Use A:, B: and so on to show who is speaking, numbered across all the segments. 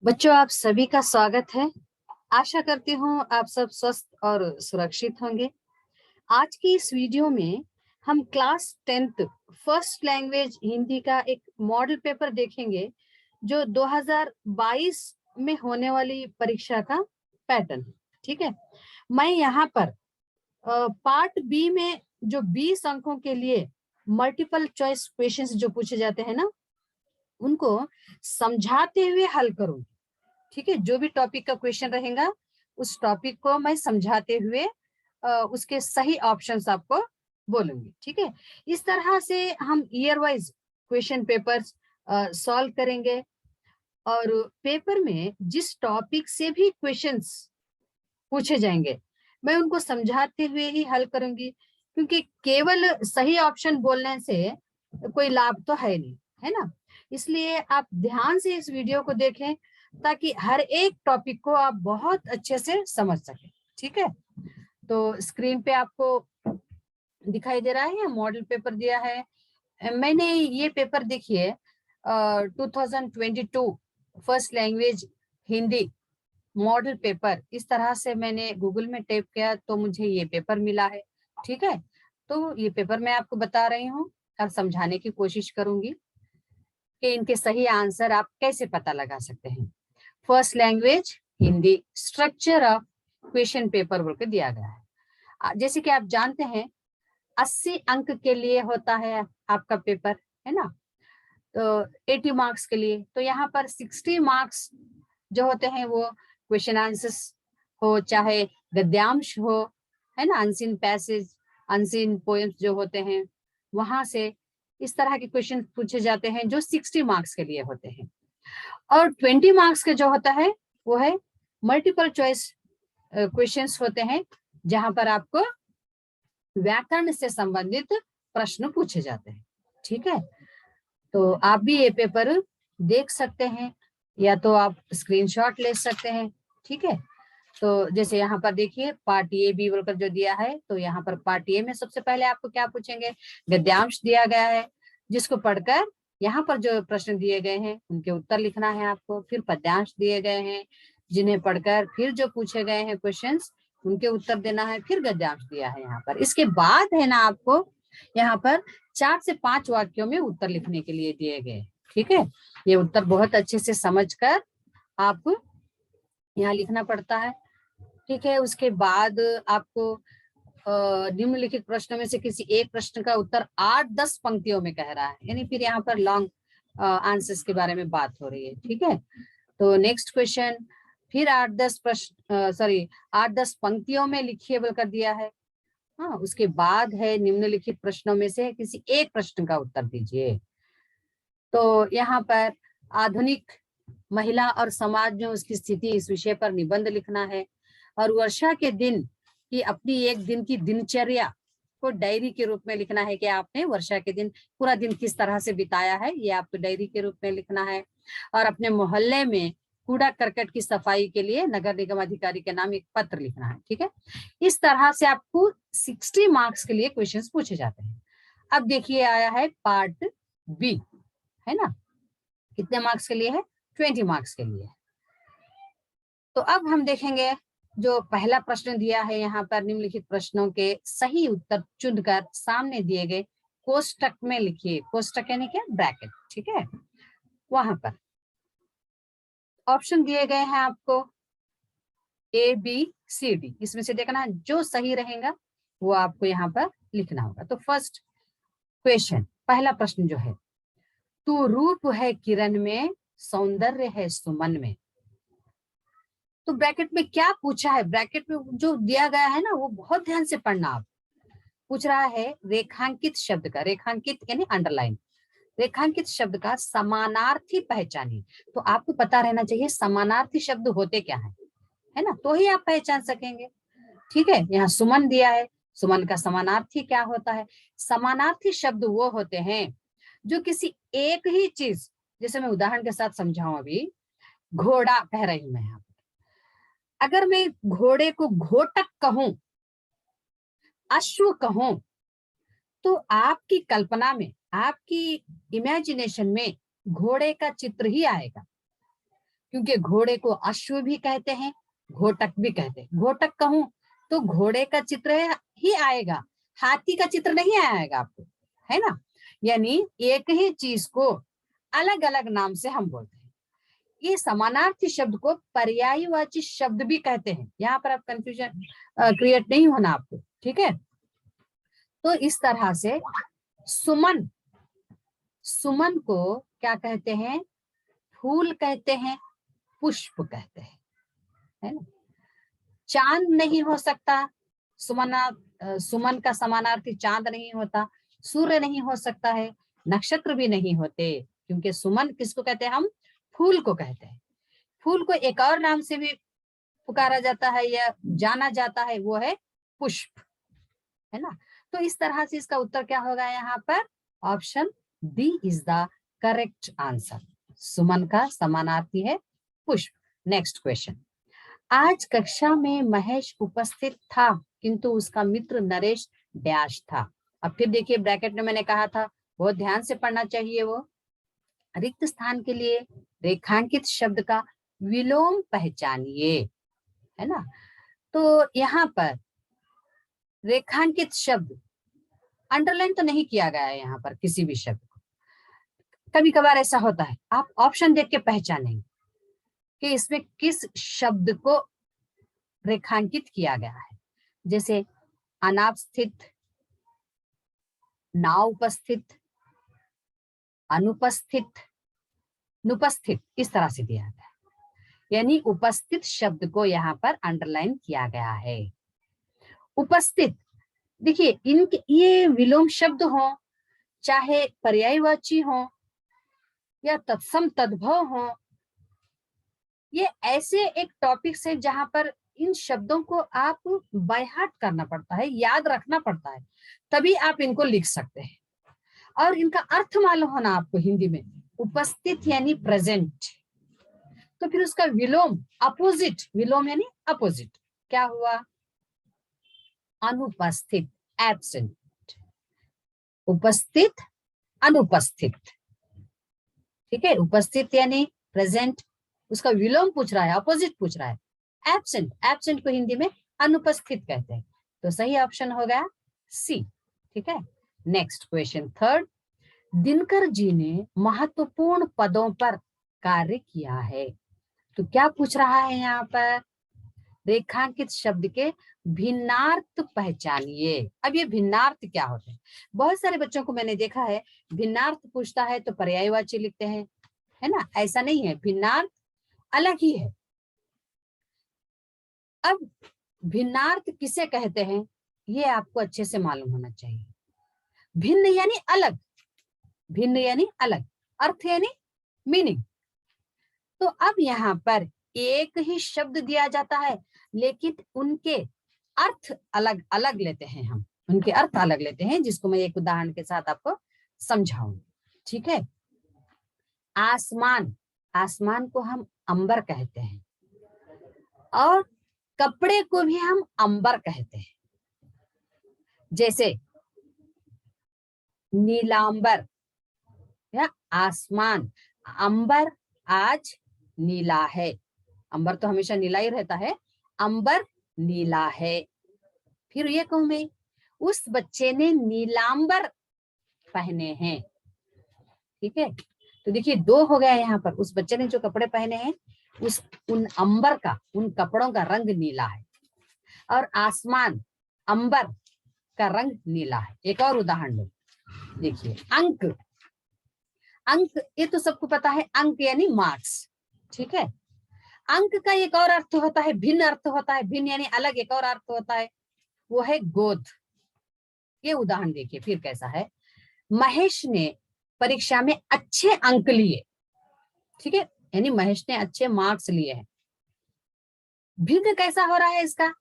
A: बच्चों, आप सभी का स्वागत है। आशा करती हूँ आप सब स्वस्थ और सुरक्षित होंगे। आज की इस वीडियो में हम class 10th first language Hindi का एक मॉडल पेपर देखेंगे जो 2022 में होने वाली परीक्षा का पैटर्न है। ठीक है, मैं यहाँ पर पार्ट बी में जो 20 अंकों के लिए मल्टीपल चॉइस क्वेश्चंस जो पूछे जाते हैं ना, उनको समझाते हुए हल करूंगी। ठीक है, जो भी टॉपिक का क्वेश्चन रहेगा उस टॉपिक को मैं समझाते हुए उसके सही ऑप्शंस आपको बोलूंगी। ठीक है, इस तरह से हम year wise question papers solve करेंगे और पेपर में जिस टॉपिक से भी क्वेश्चंस पूछे जाएंगे मैं उनको समझाते हुए ही हल करूंगी, क्योंकि केवल सही ऑप्शन बोलने से कोई लाभ तो है नहीं, है ना। इसलिए आप ध्यान से इस वीडियो को देखें ताकि हर एक टॉपिक को आप बहुत अच्छे से समझ सकें। ठीक है, तो स्क्रीन पे आपको दिखाई दे रहा है मॉडल पेपर दिया है। मैंने ये पेपर देखिए 2022 first language Hindi model paper इस तरह से मैंने गूगल में टाइप किया तो मुझे ये पेपर मिला है। ठीक है, तो ये पेपर मैं आपको बता रही हूँ और समझाने की कोशिश करूंगी कि इनके सही आंसर आप कैसे पता लगा सकते हैं। First language Hindi structure of question paper बोल के दिया गया है। जैसे कि आप जानते हैं 80 अंक के लिए होता है आपका पेपर, है ना। तो 80 मार्क्स के लिए, तो यहाँ पर 60 मार्क्स जो होते हैं वो क्वेश्चन आंसर्स हो चाहे गद्यांश हो, है ना, अनसीन पैसेज अनसीन पोएम्स जो होते हैं वहां से इस तरह के क्वेश्चन पूछे जाते हैं जो 60 मार्क्स के लिए होते हैं। और 20 मार्क्स के जो होता है वो है मल्टीपल चॉइस क्वेश्चंस होते हैं, जहां पर आपको व्याकरण से संबंधित प्रश्न पूछे जाते हैं। ठीक है, तो आप भी ये पेपर देख सकते हैं या तो आप स्क्रीनशॉट ले सकते हैं। ठीक है, तो जैसे यहाँ पर देखिए पार्ट ए बी बोलकर जो दिया है, तो यहाँ पर पार्ट ए में सबसे पहले आपको क्या पूछेंगे, गद्यांश दिया गया है जिसको पढ़कर यहाँ पर जो प्रश्न दिए गए हैं उनके उत्तर लिखना है आपको। फिर पद्यांश दिए गए हैं जिन्हें पढ़कर फिर जो पूछे गए हैं क्वेश्चंस उनके उत्तर देना है। फिर गद्यांश दिया है यहाँ पर। इसके बाद है ना आपको यहाँ पर 4 से 5 वाक्यों में उत्तर लिखने के लिए दिए गए। ठीक है, ये उत्तर बहुत अच्छे से समझकर आप यहाँ लिखना पड़ता है। ठीक है, उसके बाद आपको निम्नलिखित प्रश्नों में से किसी एक प्रश्न का उत्तर 8-10 पंक्तियों में कह रहा है, यानी फिर यहाँ पर लॉन्ग आंसर्स के बारे में बात हो रही है। ठीक है, तो नेक्स्ट क्वेश्चन फिर 8-10 प्रश्न 8-10 पंक्तियों में लिखिए बोलकर दिया है। हाँ, उसके बाद है निम्नलिखित प्रश्नों में से किसी एक प्रश्न का उत्तर दीजिए। तो यहाँ पर आधुनिक महिला और समाज में उसकी स्थिति इस विषय पर निबंध लिखना है। और वर्षा के दिन की अपनी एक दिन की दिनचर्या को डायरी के रूप में लिखना है कि आपने वर्षा के दिन पूरा दिन किस तरह से बिताया है, ये आपको डायरी के रूप में लिखना है। और अपने मोहल्ले में कूड़ा करकट की सफाई के लिए नगर निगम अधिकारी के नाम एक पत्र लिखना है। ठीक है, इस तरह से आपको 60 मार्क्स के लिए क्वेश्चंस पूछे जाते हैं। अब देखिए आया है पार्ट बी, है ना, कितने मार्क्स के लिए है, 20 मार्क्स के लिए। तो अब हम देखेंगे जो पहला प्रश्न दिया है यहाँ पर, निम्नलिखित प्रश्नों के सही उत्तर चुनकर सामने दिए गए कोष्टक में लिखिए। कोष्टक यानी क्या, ब्रैकेट। ठीक है, वहां पर ऑप्शन दिए गए हैं आपको ए बी सी डी, इसमें से देखना जो सही रहेगा वो आपको यहाँ पर लिखना होगा। तो फर्स्ट क्वेश्चन, पहला प्रश्न जो है, तू रूप है किरण में सौंदर्य है सुमन में। तो ब्रैकेट में क्या पूछा है, ब्रैकेट में जो दिया गया है ना वो बहुत ध्यान से पढ़ना। आप पूछ रहा है रेखांकित शब्द का, रेखांकित यानी अंडरलाइन, रेखांकित शब्द का समानार्थी पहचानिए। तो आपको पता रहना चाहिए समानार्थी शब्द होते क्या है ना, तो ही आप पहचान सकेंगे। ठीक है, यहाँ सुमन दिया है, सुमन का समानार्थी क्या होता है। समानार्थी शब्द वो होते हैं जो किसी एक ही चीज, जैसे मैं उदाहरण के साथ समझाऊं, अभी घोड़ा कह रही हूं मैं यहाँ, अगर मैं घोड़े को घोटक कहूं, अश्व कहूं, तो आपकी कल्पना में, आपकी इमेजिनेशन में घोड़े का चित्र ही आएगा। क्योंकि घोड़े को अश्व भी कहते हैं, घोटक भी कहते हैं। घोटक कहूं तो घोड़े का चित्र ही आएगा, हाथी का चित्र नहीं आएगा आपको, है ना। यानी एक ही चीज को अलग अलग नाम से हम बोलते हैं। ये समानार्थी शब्द को पर्यायवाची शब्द भी कहते हैं। यहाँ पर आप कंफ्यूजन क्रिएट नहीं होना आपको, ठीक है। तो इस तरह से सुमन, सुमन को क्या कहते हैं? फूल कहते हैं, पुष्प कहते हैं, है ना। चांद नहीं हो सकता, सुमन का समानार्थी चांद नहीं होता, सूर्य नहीं हो सकता है, नक्षत्र भी नहीं होते, क्योंकि सुमन किसको कहते हैं? हम फूल को कहते हैं। फूल को एक और नाम से भी पुकारा जाता है या जाना जाता है, वो है पुष्प, है ना। तो इस तरह से इसका उत्तर क्या होगा यहाँ पर? Option D is the correct answer. सुमन का समानार्थी है पुष्प। Next question. आज कक्षा में महेश उपस्थित था किंतु उसका मित्र नरेश डैश था। अब फिर देखिए ब्रैकेट में मैंने कहा था बहुत ध्यान से पढ़ना चाहिए। वो रिक्त स्थान के लिए रेखांकित शब्द का विलोम पहचानिए, है ना। तो यहाँ पर रेखांकित शब्द अंडरलाइन तो नहीं किया गया है यहाँ पर किसी भी शब्द को। कभी कभार ऐसा होता है, आप ऑप्शन देख के पहचानेंगे कि इसमें किस शब्द को रेखांकित किया गया है। जैसे अनावस्थित, ना उपस्थित, अनुपस्थित, नुपस्थित, इस तरह से दिया गया है। यानी उपस्थित शब्द को यहाँ पर अंडरलाइन किया गया है। उपस्थित, देखिए इनके ये विलोम शब्द हो, चाहे पर्यायवाची हो या तत्सम तद्भव हो, ये ऐसे एक टॉपिक से जहां पर इन शब्दों को आप बाय हार्ट करना पड़ता है, याद रखना पड़ता है, तभी आप इनको लिख सकते हैं। और इनका अर्थ मालूम होना आपको हिंदी में। उपस्थित यानी प्रेजेंट, तो फिर उसका विलोम अपोजिट, विलोम यानी अपोजिट, क्या हुआ? अनुपस्थित, एब्सेंट। उपस्थित, अनुपस्थित, ठीक है। उपस्थित यानी प्रेजेंट, उसका विलोम पूछ रहा है, अपोजिट पूछ रहा है, एब्सेंट। एब्सेंट को हिंदी में अनुपस्थित कहते हैं। तो सही ऑप्शन हो गया सी, ठीक है। Next question third. Dinkar ji ने महत्वपूर्ण पदों पर कार्य किया है। तो क्या पूछ रहा है यहाँ पर? रेखांकित शब्द के भिन्नार्थ पहचानिए। अब ये भिन्नार्थ क्या होते हैं? बहुत सारे बच्चों को मैंने देखा है भिन्नार्थ पूछता है तो पर्यायवाची लिखते हैं, है ना। ऐसा नहीं है, भिन्नार्थ अलग ही है। अब भिन्नार्थ किसे कहते हैं ये आपको अच्छे से मालूम होना चाहिए। भिन्न यानी अलग, भिन्न यानी अलग, अर्थ यानी मीनिंग। तो अब यहाँ पर एक ही शब्द दिया जाता है लेकिन उनके अर्थ अलग अलग लेते हैं, हम उनके अर्थ अलग लेते हैं, जिसको मैं एक उदाहरण के साथ आपको समझाऊंगी, ठीक है। आसमान, आसमान को हम अंबर कहते हैं और कपड़े को भी हम अंबर कहते हैं। जैसे नीलांबर या आसमान, अंबर आज नीला है, अंबर तो हमेशा नीला ही रहता है, अंबर नीला है। फिर ये कहूं मैं, उस बच्चे ने नीलांबर पहने हैं, ठीक है। तो देखिए दो हो गया यहाँ पर, उस बच्चे ने जो कपड़े पहने हैं उन अंबर का, उन कपड़ों का रंग नीला है, और आसमान अंबर का रंग नीला है। एक और उदाहरण लो, देखिए अंक, अंक ये तो सबको पता है, अंक यानी मार्क्स, ठीक है। अंक का एक और अर्थ होता है, भिन्न अर्थ होता है, भिन्न यानी अलग, एक और अर्थ होता है, वो है गोद। ये उदाहरण देखिए फिर कैसा है। महेश ने परीक्षा में अच्छे अंक लिए, ठीक है, यानी महेश ने अच्छे मार्क्स लिए हैं। भिन्न कैसा हो रहा है इसका?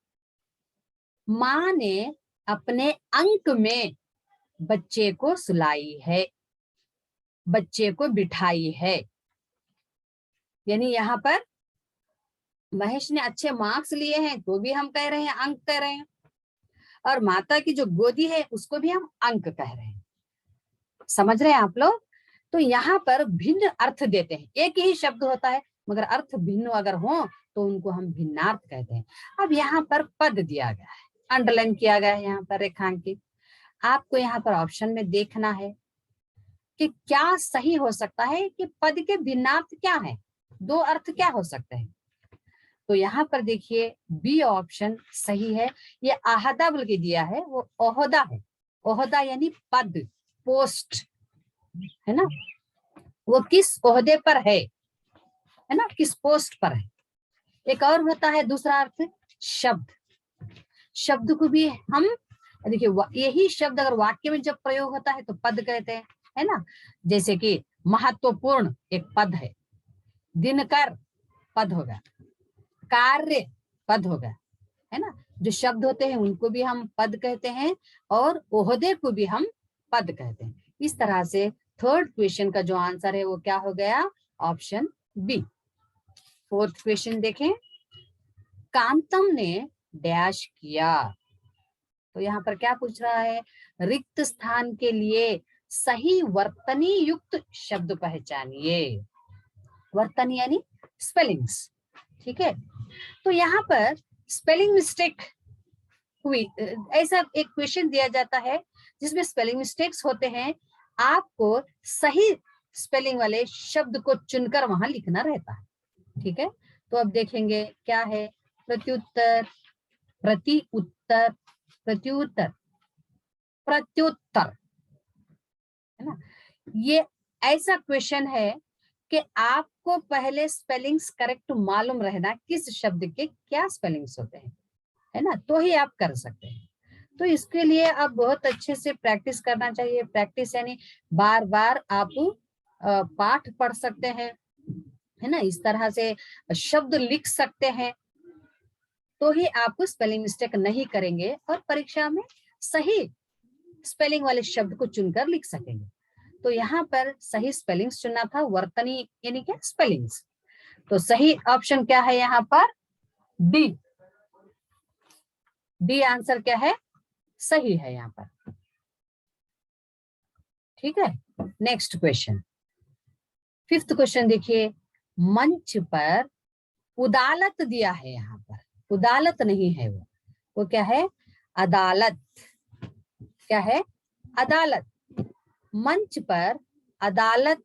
A: माँ ने अपने अंक में बच्चे को सुलाई है, बच्चे को बिठाई है। यानी यहाँ पर महेश ने अच्छे मार्क्स लिए हैं तो भी हम कह रहे हैं, अंक कह रहे हैं, और माता की जो गोदी है उसको भी हम अंक कह रहे हैं। समझ रहे हैं आप लोग? तो यहाँ पर भिन्न अर्थ देते हैं, एक ही शब्द होता है मगर अर्थ भिन्न अगर हो तो उनको हम भिन्नार्थ कहते हैं। अब यहाँ पर पद दिया गया है, अंडरलाइन किया गया है, यहाँ पर रेखांकित। आपको यहाँ पर ऑप्शन में देखना है कि क्या सही हो सकता है, कि पद के भिन्नार्थ क्या है, दो अर्थ क्या हो सकते हैं। तो यहाँ पर देखिए बी ऑप्शन सही है। ये आहदा बोल के दिया है, वो ओहदा है। ओहदा यानी पद, पोस्ट, है ना, वो किस ओहदे पर है ना, किस पोस्ट पर है। एक और होता है दूसरा अर्थ शब्द। शब्द को भी हम देखिए, यही शब्द अगर वाक्य में जब प्रयोग होता है तो पद कहते हैं, है ना। जैसे कि महत्वपूर्ण एक पद है, दिनकर पद होगा, कार्य पद होगा, है ना। जो शब्द होते हैं उनको भी हम पद कहते हैं और ओहदे को भी हम पद कहते हैं। इस तरह से थर्ड क्वेश्चन का जो आंसर है वो क्या हो गया, ऑप्शन बी। फोर्थ क्वेश्चन देखें, कांतम ने डैश किया। तो यहाँ पर क्या पूछ रहा है, रिक्त स्थान के लिए सही वर्तनी युक्त शब्द पहचानिए। वर्तनी यानी स्पेलिंग्स, ठीक है। तो यहाँ पर स्पेलिंग मिस्टेक हुई, ऐसा एक क्वेश्चन दिया जाता है जिसमें स्पेलिंग मिस्टेक्स होते हैं। आपको सही स्पेलिंग वाले शब्द को चुनकर वहां लिखना रहता है, ठीक है। तो अब देखेंगे क्या है, प्रत्युत्तर, प्रति उत्तर, प्रत्युत्तर, प्रत्युत्तर, है ना। ये ऐसा क्वेश्चन है कि आपको पहले स्पेलिंग्स करेक्ट मालूम रहना, किस शब्द के क्या स्पेलिंग्स होते हैं, है ना, तो ही आप कर सकते हैं। तो इसके लिए आप बहुत अच्छे से प्रैक्टिस करना चाहिए। प्रैक्टिस यानी बार बार आप पाठ पढ़ सकते हैं, है ना, इस तरह से शब्द लिख सकते हैं, तो ही आप स्पेलिंग मिस्टेक नहीं करेंगे और परीक्षा में सही स्पेलिंग वाले शब्द को चुनकर लिख सकेंगे। तो यहाँ पर सही स्पेलिंग्स चुनना था, वर्तनी यानी क्या, स्पेलिंग्स। तो सही ऑप्शन क्या है यहाँ पर, डी। डी आंसर क्या है, सही है यहाँ पर, ठीक है। नेक्स्ट क्वेश्चन, फिफ्थ क्वेश्चन देखिए, मंच पर उदालत दिया है। यहाँ पर उदालत नहीं है, वो क्या है, अदालत। क्या है, अदालत। मंच पर अदालत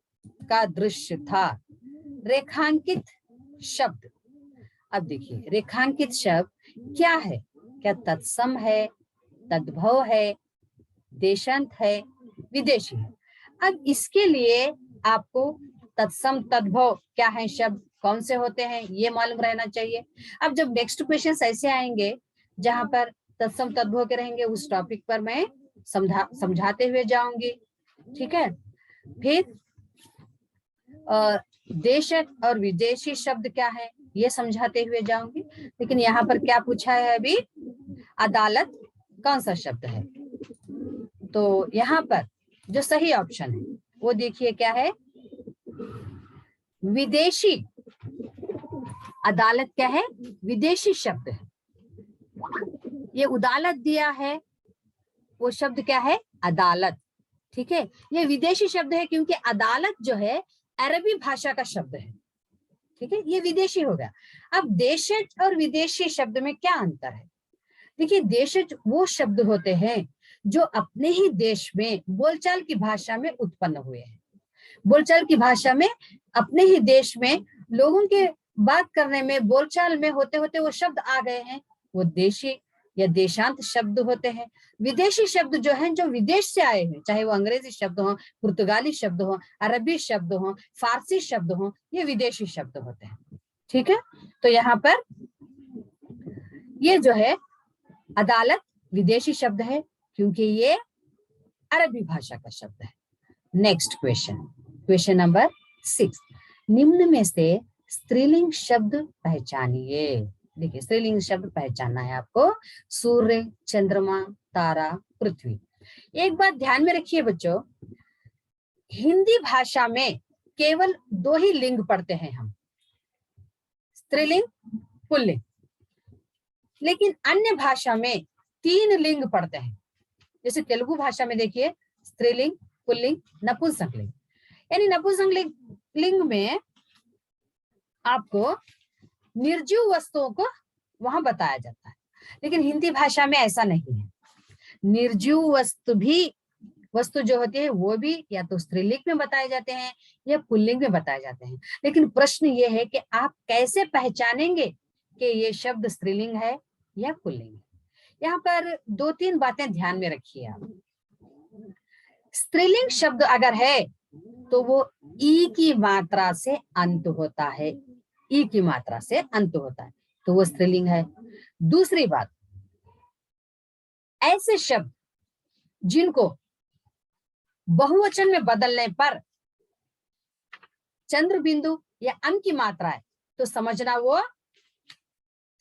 A: का दृश्य था, रेखांकित शब्द। अब देखिए रेखांकित शब्द क्या है, क्या तत्सम है, तद्भव है, देशांत है, विदेशी है। अब इसके लिए आपको तत्सम तद्भव क्या है शब्द, कौन से होते हैं, ये मालूम रहना चाहिए। अब जब नेक्स्ट क्वेश्चन ऐसे आएंगे जहां पर तत्सम तद्भव के रहेंगे, उस टॉपिक पर मैं समझाते हुए जाऊंगी, ठीक है। फिर देशक और विदेशी शब्द क्या है ये समझाते हुए जाऊंगी। लेकिन यहाँ पर क्या पूछा है अभी, अदालत कौन सा शब्द है। तो यहाँ पर जो सही ऑप्शन है वो देखिए क्या है, विदेशी। अदालत क्या है, विदेशी शब्द है। ये उदालत दिया है, वो शब्द क्या है, अदालत, ठीक है। ये विदेशी शब्द है क्योंकि अदालत जो है अरबी भाषा का शब्द है, ठीक है, ये विदेशी होगा। अब देशज और विदेशी शब्द में क्या अंतर है, देखिए देशज वो शब्द होते हैं जो अपने ही देश में बोलचाल की भाषा में उत्पन्न हुए हैं। बोलचाल की भाषा में अपने ही देश में लोगों के बात करने में, बोलचाल में होते होते वो शब्द आ गए हैं, वो देशी या देशांत शब्द होते हैं। विदेशी शब्द जो हैं, जो विदेश से आए हैं, चाहे वो अंग्रेजी शब्द हो, पुर्तगाली शब्द हो, अरबी शब्द हो, फारसी शब्द हो, ये विदेशी शब्द होते हैं, ठीक है। तो यहाँ पर ये जो है अदालत विदेशी शब्द है क्योंकि ये अरबी भाषा का शब्द है। नेक्स्ट क्वेश्चन, क्वेश्चन नंबर 6, निम्न में से स्त्रीलिंग शब्द पहचानिए। देखिए स्त्रीलिंग शब्द पहचानना है आपको, सूर्य, चंद्रमा, तारा, पृथ्वी। एक बात ध्यान में रखिए बच्चों, हिंदी भाषा में केवल 2 ही लिंग पढ़ते हैं हम, स्त्रीलिंग, पुल्लिंग। लेकिन अन्य भाषा में 3 लिंग पढ़ते हैं। जैसे तेलुगु भाषा में देखिए स्त्रीलिंग, पुल्लिंग, नपुंसकलिंग। यानी नपुंसकलिंग में आपको निर्जीव वस्तुओं को वहां बताया जाता है, लेकिन हिंदी भाषा में ऐसा नहीं है। निर्जीव वस्तु जो होती है वो भी या तो स्त्रीलिंग में बताए जाते हैं या पुल्लिंग में बताए जाते हैं। लेकिन प्रश्न ये है कि आप कैसे पहचानेंगे कि ये शब्द स्त्रीलिंग है या पुल्लिंग है। यहाँ पर 2-3 बातें ध्यान में रखिए आप। स्त्रीलिंग शब्द अगर है तो वो ई की मात्रा से अंत होता है, ई की मात्रा से अंत होता है, तो वो स्त्रीलिंग है। दूसरी बात, ऐसे शब्द जिनको बहुवचन में बदलने पर चंद्र बिंदु या अन की मात्रा है तो समझना वो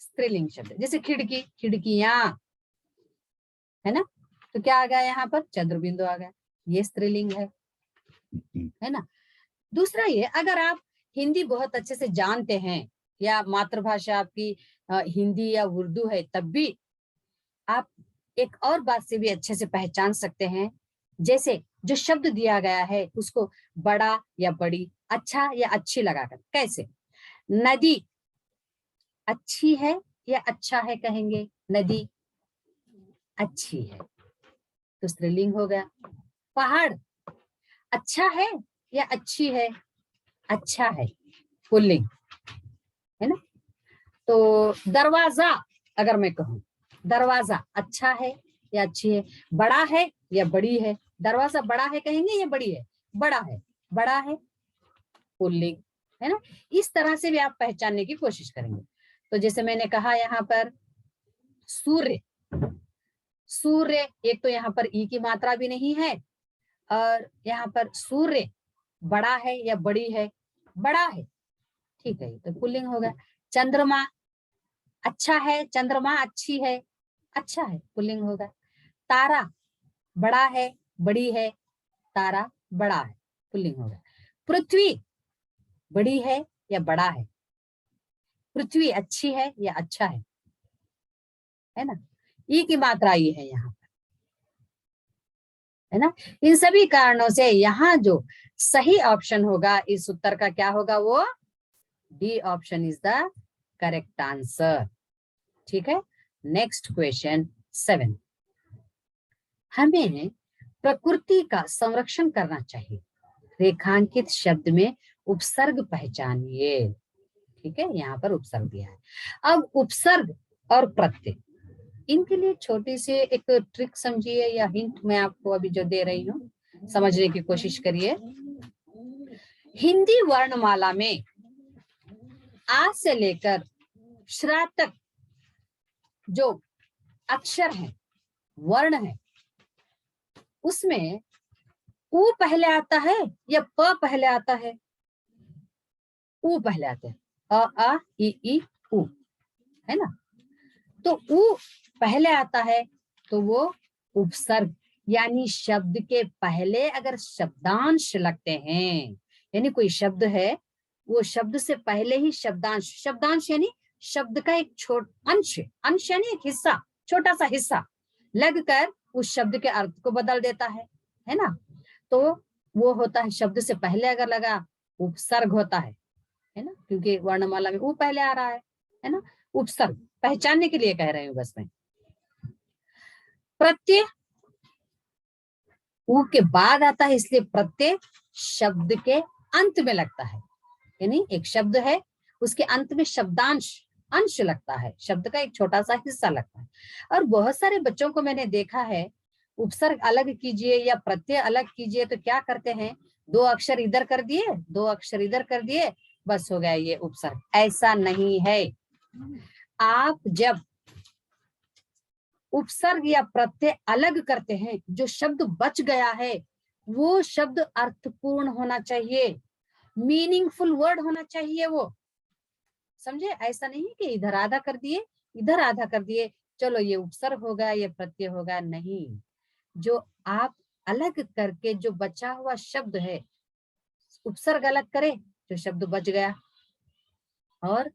A: स्त्रीलिंग शब्द है। जैसे खिड़की, खिड़कियां, है ना, तो क्या आ गया यहाँ पर, चंद्र बिंदु आ गया, ये स्त्रीलिंग है ना। दूसरा ये, अगर आप हिंदी बहुत अच्छे से जानते हैं या मातृभाषा आपकी हिंदी या उर्दू है, तब भी आप एक और बात से भी अच्छे से पहचान सकते हैं। जैसे जो शब्द दिया गया है उसको बड़ा या बड़ी, अच्छा या अच्छी लगाकर। कैसे, नदी अच्छी है या अच्छा है कहेंगे, नदी अच्छी है तो स्त्रीलिंग हो गया। पहाड़ अच्छा है या अच्छी है, अच्छा है, पुल्लिंग है ना। तो दरवाजा, अगर मैं कहूँ दरवाजा अच्छा है या अच्छी है, बड़ा है या बड़ी है, दरवाजा बड़ा है कहेंगे या बड़ी है, बड़ा है, बड़ा है, पुल्लिंग है ना। इस तरह से भी आप पहचानने की कोशिश करेंगे। तो जैसे मैंने कहा यहाँ पर सूर्य, सूर्य एक तो यहाँ पर ई की मात्रा भी नहीं है, और यहाँ पर सूर्य बड़ा है या बड़ी है, बड़ा है, ठीक है, तो पुल्लिंग होगा। चंद्रमा अच्छा है, चंद्रमा अच्छी है, अच्छा है, पुल्लिंग होगा। तारा बड़ा है, बड़ी है, तारा बड़ा है, पुल्लिंग होगा। पृथ्वी बड़ी है या बड़ा है, पृथ्वी अच्छी है या अच्छा है ना। ई की मात्रा ये है यहाँ पर, है ना। इन सभी कारणों से यहाँ जो सही ऑप्शन होगा इस उत्तर का, क्या होगा, वो D option is the correct answer. ठीक है। नेक्स्ट क्वेश्चन 7, हमें प्रकृति का संरक्षण करना चाहिए, रेखांकित शब्द में उपसर्ग पहचानिए। ठीक है, यहाँ पर उपसर्ग दिया है। अब उपसर्ग और प्रत्यय, इनके लिए छोटी सी एक ट्रिक समझिए या हिंट मैं आपको अभी जो दे रही हूँ, समझने की कोशिश करिए। हिंदी वर्णमाला में आ से लेकर श्रा तक जो अक्षर है, वर्ण है, उसमें उ पहले आता है या प पहले आता है, उ पहले आते हैं, आ ई उ, है ना। तो उ पहले आता है तो वो उपसर्ग, यानी शब्द के पहले अगर शब्दांश लगते हैं, यानी कोई शब्द है वो शब्द से पहले ही शब्दांश, शब्दांश यानी शब्द का एक अंश, अंश यानी एक हिस्सा, छोटा सा हिस्सा लगकर उस शब्द के अर्थ को बदल देता है ना। तो वो होता है, शब्द से पहले अगर लगा उपसर्ग होता है ना, क्योंकि वर्णमाला में उ पहले आ रहा है ना। उपसर्ग पहचानने के लिए कह रही हूँ बस मैं। प्रत्यय उ के बाद आता है, इसलिए प्रत्यय शब्द के अंत में लगता है, यानी एक शब्द है उसके अंत में शब्दांश, अंश लगता है, शब्द का एक छोटा सा हिस्सा लगता है। और बहुत सारे बच्चों को मैंने देखा है, उपसर्ग अलग कीजिए या प्रत्यय अलग कीजिए तो क्या करते हैं, 2 अक्षर इधर कर दिए, 2 अक्षर इधर कर दिए, बस हो गया ये उपसर्ग। ऐसा नहीं है। आप जब उपसर्ग या प्रत्यय अलग करते हैं, जो शब्द बच गया है वो शब्द अर्थपूर्ण होना चाहिए, मीनिंगफुल वर्ड होना चाहिए वो, समझे। ऐसा नहीं कि इधर आधा कर दिए, इधर आधा कर दिए, चलो ये उपसर्ग होगा ये प्रत्यय होगा, नहीं। जो आप अलग करके जो बचा हुआ शब्द है, उपसर्ग अलग करे जो शब्द बच गया, और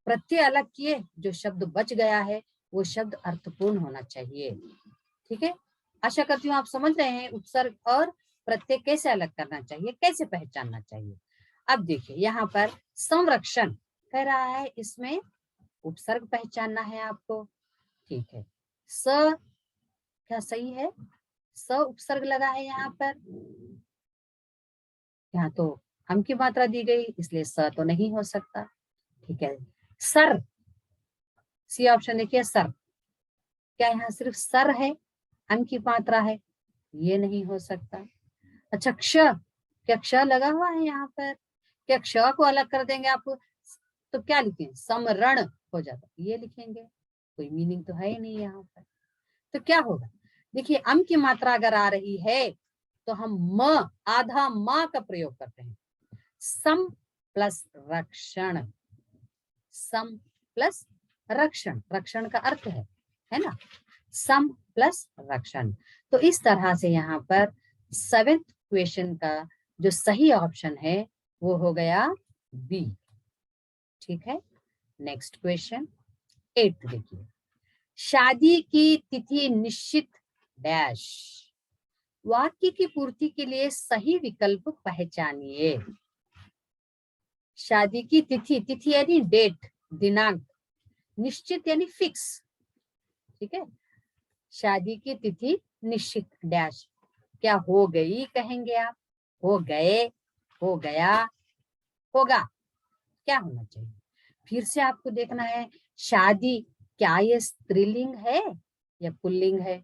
A: प्रत्यय अलग किए जो शब्द बच गया है, वो शब्द अर्थपूर्ण होना चाहिए। ठीक है, आशा करती हूँ आप समझ रहे हैं उपसर्ग और प्रत्यय कैसे अलग करना चाहिए, कैसे पहचानना चाहिए। अब देखिए यहाँ पर संरक्षण कह रहा है, इसमें उपसर्ग पहचानना है आपको। ठीक है, स क्या सही है? स उपसर्ग लगा है यहाँ पर, यहाँ तो हम की मात्रा दी गई, इसलिए स तो नहीं हो सकता। ठीक है, सर, सी ऑप्शन देखिए, सर, क्या यहाँ सिर्फ सर है, हम की मात्रा है? ये नहीं हो सकता। अच्छा, क्ष, क्या क्ष लगा हुआ है यहाँ पर? क्या क्ष को अलग कर देंगे आप तो क्या लिखें? समरण हो जाता, ये लिखेंगे, कोई मीनिंग तो है ही नहीं यहाँ पर। तो क्या होगा? देखिए, अम की मात्रा अगर आ रही है तो हम म, आधा म का प्रयोग करते हैं। सम प्लस रक्षण, सम प्लस रक्षण, रक्षण का अर्थ है ना, सम प्लस रक्षण। तो इस तरह से यहाँ पर 7th क्वेश्चन का जो सही ऑप्शन है वो हो गया बी। ठीक है, नेक्स्ट क्वेश्चन 8 देखिए, शादी की तिथि निश्चित डैश, वाक्य की पूर्ति के लिए सही विकल्प पहचानिए। शादी की तिथि, तिथि यानी डेट, दिनांक, निश्चित यानी फिक्स। ठीक है, शादी की तिथि निश्चित डैश, क्या हो गई कहेंगे आप, हो गए, हो गया, होगा, क्या होना चाहिए? फिर से आपको देखना है, शादी क्या ये स्त्रीलिंग है या पुल्लिंग है?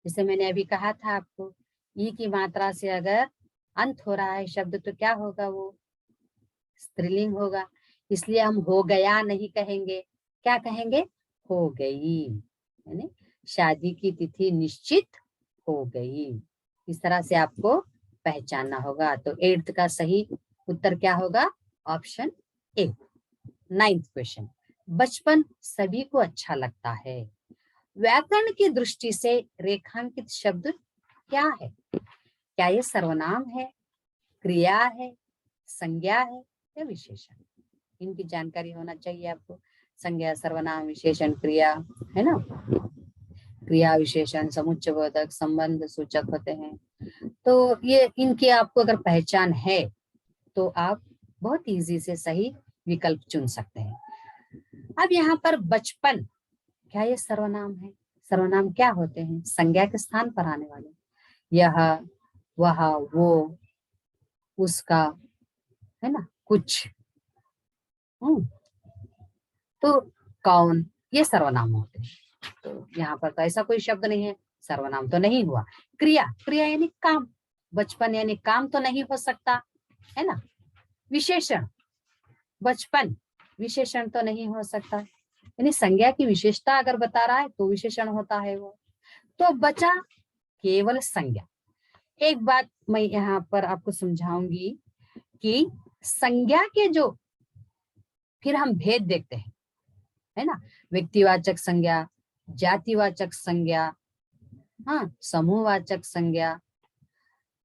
A: जैसे मैंने अभी कहा था आपको, ई की मात्रा से अगर अंत हो रहा है शब्द तो क्या होगा? वो स्त्रीलिंग होगा, इसलिए हम हो गया नहीं कहेंगे, क्या कहेंगे? हो गई, यानी शादी की तिथि निश्चित हो गई। इस तरह से आपको पहचानना होगा। तो 8th का सही उत्तर क्या होगा? Option A. 9th क्वेश्चन, बचपन सभी को अच्छा लगता है, व्याकरण की दृष्टि से रेखांकित शब्द क्या है? क्या ये सर्वनाम है, क्रिया है, संज्ञा है या विशेषण? इनकी जानकारी होना चाहिए आपको। संज्ञा, सर्वनाम, विशेषण, क्रिया, है ना। क्रिया, विशेषण, समुच्चय बोधक, संबंध सूचक होते हैं। तो ये इनकी आपको अगर पहचान है तो आप बहुत इजी से सही विकल्प चुन सकते हैं। अब यहाँ पर बचपन, क्या ये सर्वनाम है? सर्वनाम क्या होते हैं? संज्ञा के स्थान पर आने वाले, यह, वह, वो, उसका, है ना, कुछ, तो कौन, ये सर्वनाम होते हैं। तो यहाँ पर तो ऐसा कोई शब्द नहीं है, सर्वनाम तो नहीं हुआ। क्रिया, क्रिया यानी काम, बचपन यानी काम तो नहीं हो सकता, है ना। विशेषण, बचपन, विशेषण तो नहीं हो सकता, यानी संज्ञा की विशेषता अगर बता रहा है तो विशेषण होता है वो। तो बचा केवल संज्ञा। एक बात मैं यहाँ पर आपको समझाऊंगी कि संज्ञा के जो फिर हम भेद देखते हैं, है ना, व्यक्तिवाचक संज्ञा, जातिवाचक संज्ञा, हाँ, समूहवाचक संज्ञा,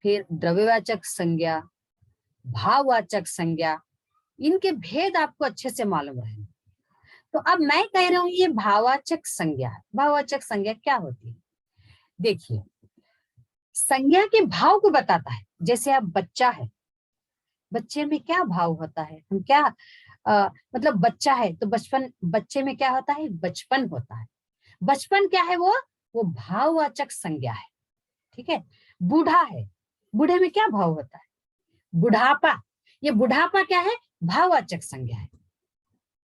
A: फिर द्रव्यवाचक संज्ञा, भाववाचक संज्ञा, इनके भेद आपको अच्छे से मालूम रहे। तो अब मैं कह रहा हूं ये भाववाचक संज्ञा है। भाववाचक संज्ञा क्या होती है? देखिए, संज्ञा के भाव को बताता है। जैसे आप बच्चा है, बच्चे में क्या भाव होता है? हम क्या मतलब बच्चा है तो बचपन, बच्चे में क्या होता है? बचपन होता है। बचपन क्या है? वो भाववाचक संज्ञा है। ठीक है, बूढ़ा है, बूढ़े में क्या भाव होता है? बुढ़ापा, ये बुढ़ापा क्या है? भाववाचक संज्ञा है।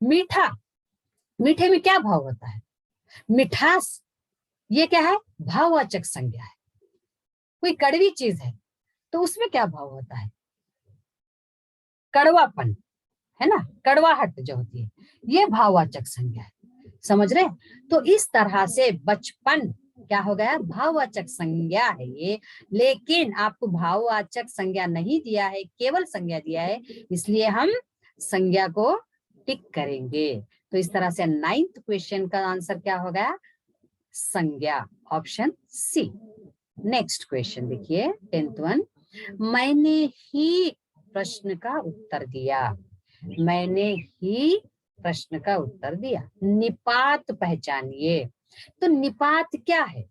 A: मीठा, मीठे में क्या भाव होता है? मिठास, ये क्या है? भाववाचक संज्ञा है। कोई कड़वी चीज है तो उसमें क्या भाव होता है? कड़वापन, है ना, कड़वाहट जो होती है, ये भाववाचक संज्ञा है। समझ रहे? तो इस तरह से बचपन क्या हो गया? भाववाचक संज्ञा है ये, लेकिन आपको भाववाचक संज्ञा नहीं दिया है, केवल संज्ञा दिया है, इसलिए हम संज्ञा को टिक करेंगे। तो इस तरह से 9th क्वेश्चन का आंसर क्या हो गया? संज्ञा, ऑप्शन सी। नेक्स्ट क्वेश्चन देखिए, 10th वन, मैंने ही प्रश्न का उत्तर दिया, मैंने ही प्रश्न का उत्तर दिया, निपात पहचानिए। तो निपात क्या है?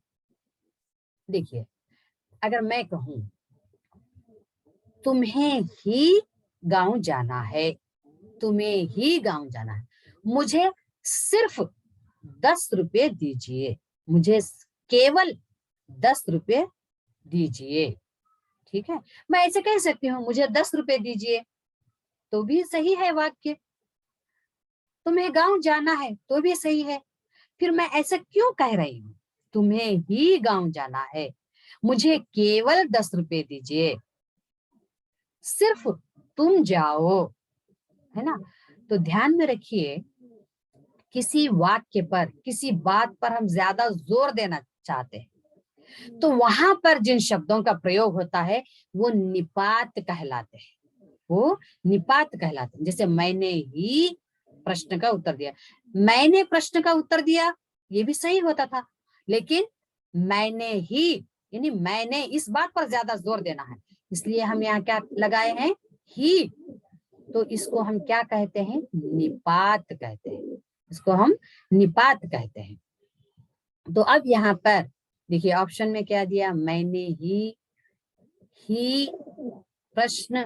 A: देखिए, अगर मैं कहूं तुम्हें ही गांव जाना है, तुम्हें ही गांव जाना है, मुझे सिर्फ 10 रुपए दीजिए, मुझे केवल 10 रुपए दीजिए। ठीक है, मैं ऐसे कह सकती हूँ मुझे 10 रुपए दीजिए, तो भी सही है वाक्य। तुम्हें गांव जाना है तो भी सही है। फिर मैं ऐसा क्यों कह रही हूँ, तुम्हें ही गांव जाना है, मुझे केवल 10 रुपए दीजिए, सिर्फ तुम जाओ, है ना। तो ध्यान में रखिए, किसी वाक्य पर, किसी बात पर हम ज्यादा जोर देना चाहते हैं तो वहां पर जिन शब्दों का प्रयोग होता है वो निपात कहलाते हैं, वो निपात कहलाते हैं। जैसे मैंने ही प्रश्न का उत्तर दिया, मैंने प्रश्न का उत्तर दिया, ये भी सही होता था, लेकिन मैंने ही, यानी मैंने, इस बात पर ज्यादा जोर देना है, इसलिए हम यहाँ क्या लगाए हैं, ही। तो इसको हम क्या कहते हैं, निपात कहते हैं, इसको हम निपात कहते हैं। तो अब यहाँ पर देखिए ऑप्शन में क्या दिया, मैंने ही प्रश्न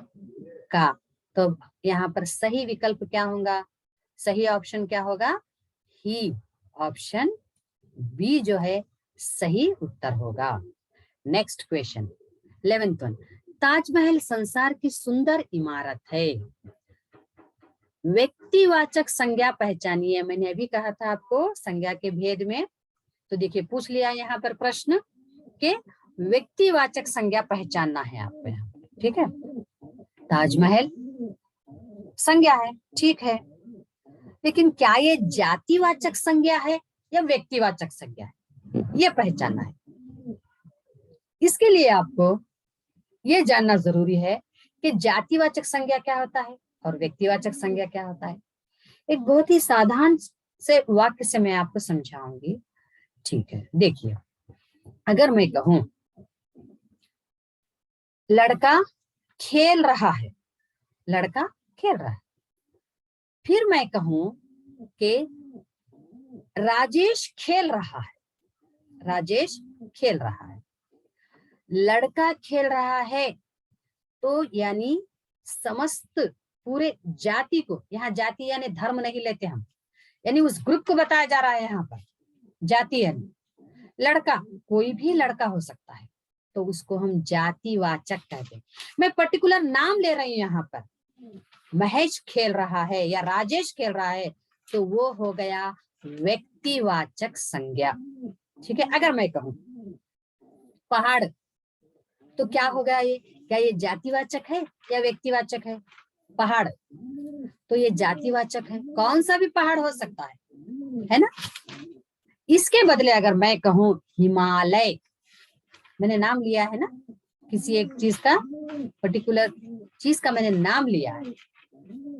A: का, तो यहाँ पर सही विकल्प क्या होगा, सही ऑप्शन क्या होगा, ही। ऑप्शन बी जो है सही उत्तर होगा। Next question 11th one, Taj Mahal संसार की सुंदर इमारत है, व्यक्तिवाचक संज्ञा पहचानिए। मैंने अभी कहा था आपको संज्ञा के भेद में, तो देखिए पूछ लिया यहाँ पर प्रश्न के व्यक्तिवाचक संज्ञा पहचानना है आपको यहाँ पर, ठीक है। ताजमहल संज्ञा है, ठीक है, लेकिन क्या ये जातिवाचक संज्ञा है या व्यक्तिवाचक संज्ञा है, ये पहचानना है। इसके लिए आपको ये जानना जरूरी है कि जातिवाचक संज्ञा क्या होता है और व्यक्तिवाचक संज्ञा क्या होता है। एक बहुत ही साधारण से वाक्य से मैं आपको समझाऊंगी, ठीक है। देखिए, अगर मैं कहूं लड़का खेल रहा है, लड़का खेल रहा है, फिर मैं कहूं कि राजेश खेल रहा है, राजेश खेल रहा है, लड़का खेल रहा है, तो यानी समस्त पूरे जाति को, यहाँ जाति यानी धर्म नहीं लेते हम, यानी उस ग्रुप को बताया जा रहा है यहाँ पर, जाति यानी लड़का, कोई भी लड़का हो सकता है, तो उसको हम जातिवाचक कहते हैं। मैं पर्टिकुलर नाम ले रही हूँ यहाँ पर, महेश खेल रहा है या राजेश खेल रहा है, तो वो हो गया व्यक्तिवाचक संज्ञा, ठीक है। अगर मैं कहूँ पहाड़, तो क्या होगा ये, क्या ये जातिवाचक है या व्यक्तिवाचक है, पहाड़, तो ये जातिवाचक है, कौन सा भी पहाड़ हो सकता है ना। इसके बदले अगर मैं कहूँ हिमालय, मैंने नाम लिया है ना, किसी एक चीज का, पर्टिकुलर चीज का मैंने नाम लिया है,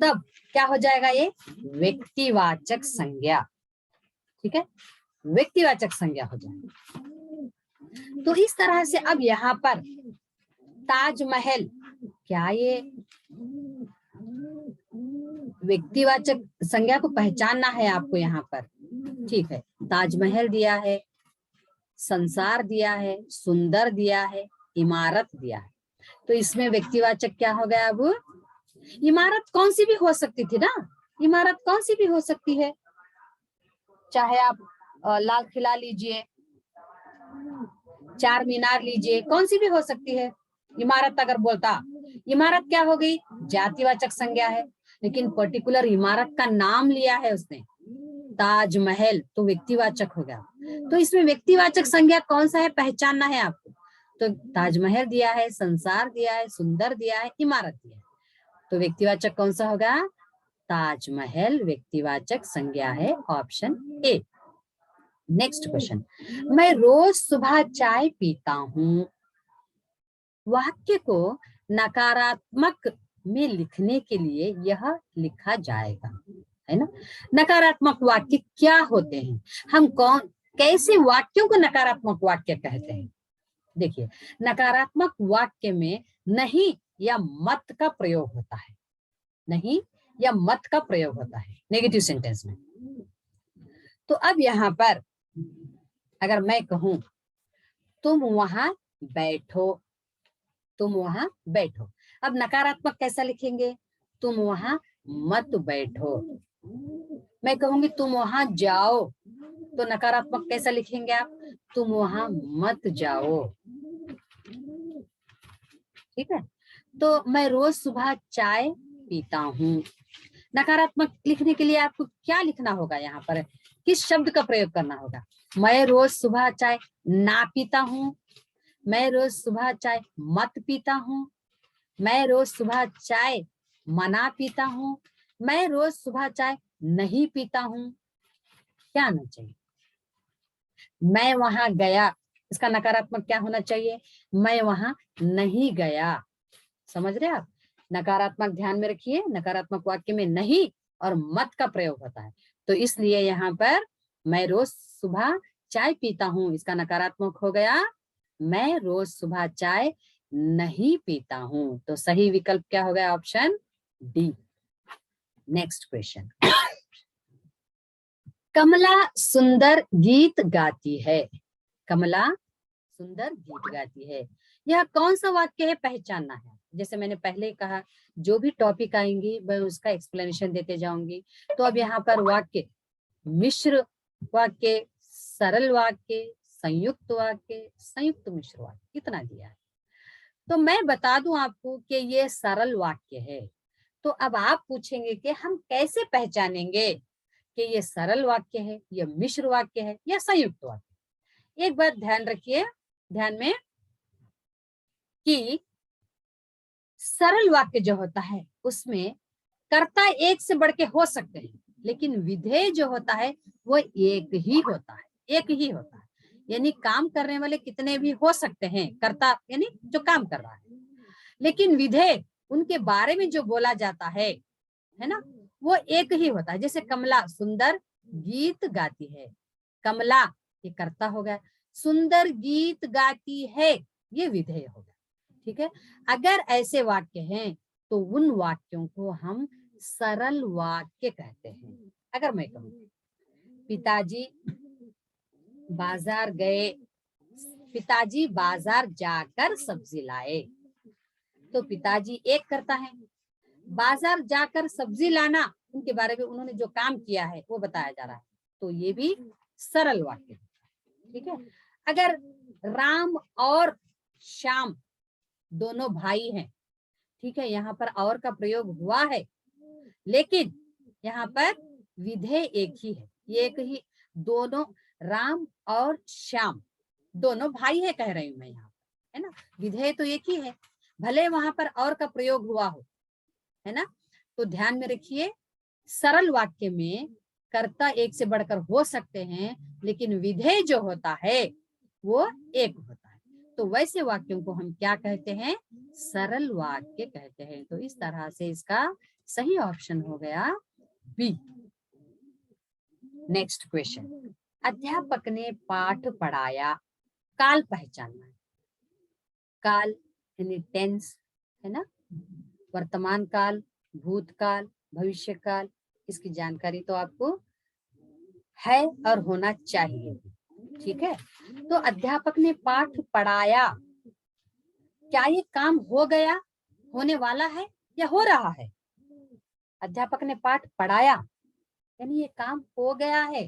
A: तब क्या हो जाएगा, ये व्यक्तिवाचक संज्ञा, ठीक है, व्यक्तिवाचक संज्ञा हो जाएगा। तो इस तरह से अब यहाँ पर ताजमहल, क्या ये व्यक्तिवाचक संज्ञा को पहचानना है आपको यहाँ पर, ठीक है। ताजमहल दिया है, संसार दिया है, सुंदर दिया है, इमारत दिया है, तो इसमें व्यक्तिवाचक क्या हो गया, अब इमारत कौन सी भी हो सकती थी ना, इमारत कौन सी भी हो सकती है, चाहे आप लाल किला लीजिए, चार मीनार लीजिए, कौन सी भी हो सकती है इमारत। अगर बोलता इमारत क्या हो गई, जातिवाचक संज्ञा है, लेकिन पर्टिकुलर इमारत का नाम लिया है उसने, ताजमहल, तो व्यक्तिवाचक हो गया। तो इसमें व्यक्तिवाचक संज्ञा कौन सा है पहचानना है आपको, तो ताजमहल दिया है, संसार दिया है, सुंदर दिया है, इमारत दिया है, तो व्यक्तिवाचक कौन सा होगा, ताजमहल व्यक्तिवाचक संज्ञा है, ऑप्शन ए। नेक्स्ट क्वेश्चन, मैं रोज सुबह चाय पीता हूँ, वाक्य को नकारात्मक में लिखने के लिए यह लिखा जाएगा, है ना। नकारात्मक वाक्य क्या होते हैं, हम कौन कैसे वाक्यों को नकारात्मक वाक्य कहते हैं। देखिए, नकारात्मक वाक्य में नहीं या मत का प्रयोग होता है, नहीं या मत का प्रयोग होता है नेगेटिव सेंटेंस में। तो अब यहाँ पर अगर मैं कहूं तुम वहां बैठो, तुम वहां बैठो, अब नकारात्मक कैसा लिखेंगे? तुम वहां मत बैठो। मैं कहूंगी तुम वहां जाओ, तो नकारात्मक कैसा लिखेंगे आप? तुम वहां मत जाओ। ठीक है। तो मैं रोज सुबह चाय पीता हूँ। नकारात्मक लिखने के लिए आपको क्या लिखना होगा? यहाँ पर किस शब्द का प्रयोग करना होगा? मैं रोज सुबह चाय ना पीता हूँ, मैं रोज सुबह चाय मत पीता हूँ, मैं रोज सुबह चाय मना पीता हूँ, मैं रोज सुबह चाय नहीं पीता हूँ। क्या आना चाहिए? मैं वहां गया, इसका नकारात्मक क्या होना चाहिए? मैं वहां नहीं गया। समझ रहे आप? नकारात्मक ध्यान में रखिए, नकारात्मक वाक्य में नहीं और मत का प्रयोग होता है। तो इसलिए यहाँ पर मैं रोज सुबह चाय पीता हूँ, इसका नकारात्मक हो गया मैं रोज सुबह चाय नहीं पीता हूँ। तो सही विकल्प क्या हो गया? Option D. Next question. Kamala सुंदर गीत गाती है। कमला सुंदर गीत गाती है। यह कौन सा वाक्य है? पहचानना है। जैसे मैंने पहले कहा, जो भी टॉपिक आएंगी मैं उसका एक्सप्लेनेशन देते जाऊंगी। तो अब यहाँ पर वाक्य मिश्र वाक्य, सरल वाक्य, संयुक्त वाक्य, संयुक्त मिश्र वाक्य, इतना दिया है। तो मैं बता दूं आपको कि ये सरल वाक्य है। तो अब आप पूछेंगे कि हम कैसे पहचानेंगे कि ये सरल वाक्य है, ये मिश्र वाक्य है या संयुक्त वाक्य? एक बात ध्यान रखिए, ध्यान में, कि सरल वाक्य जो होता है उसमें कर्ता एक से बढ़ के हो सकते हैं, लेकिन विधेय जो होता है वो एक ही होता है, एक ही होता है। यानी काम करने वाले कितने भी हो सकते हैं, कर्ता यानी जो काम कर रहा है, लेकिन विधेय उनके बारे में जो बोला जाता है ना, वो एक ही होता है। जैसे कमला सुंदर गीत गाती है, कमला ये कर्ता हो गया, सुंदर गीत गाती है ये विधेय हो गया। ठीक है। अगर ऐसे वाक्य हैं तो उन वाक्यों को हम सरल वाक्य कहते हैं। अगर मैं कहूँ पिताजी बाजार गए, पिताजी बाजार जाकर सब्जी लाए, तो पिताजी एक करता है, बाजार जाकर सब्जी लाना उनके बारे में उन्होंने जो काम किया है वो बताया जा रहा है, तो ये भी सरल वाक्य। ठीक है। अगर राम और श्याम दोनों भाई हैं, ठीक है, यहाँ पर और का प्रयोग हुआ है, लेकिन यहाँ पर विधेय एक ही है, ये एक ही, दोनों राम और श्याम दोनों भाई है कह रही हूं मैं यहाँ, है ना, विधेय तो एक ही है, भले वहां पर और का प्रयोग हुआ हो, है ना। तो ध्यान में रखिए, सरल वाक्य में कर्ता एक से बढ़कर हो सकते हैं, लेकिन विधेय जो होता है वो एक होता है। तो वैसे वाक्यों को हम क्या कहते हैं? सरल वाक्य कहते हैं। तो इस तरह से इसका सही ऑप्शन हो गया बी। Next question. अध्यापक ने पाठ पढ़ाया, काल पहचानना है। काल यानी टेंस, है ना, वर्तमान काल, भूतकाल, भविष्य काल, इसकी जानकारी तो आपको है और होना चाहिए। ठीक है। तो अध्यापक ने पाठ पढ़ाया, क्या ये काम हो गया, होने वाला है या हो रहा है? अध्यापक ने पाठ पढ़ाया यानी ये काम हो गया है,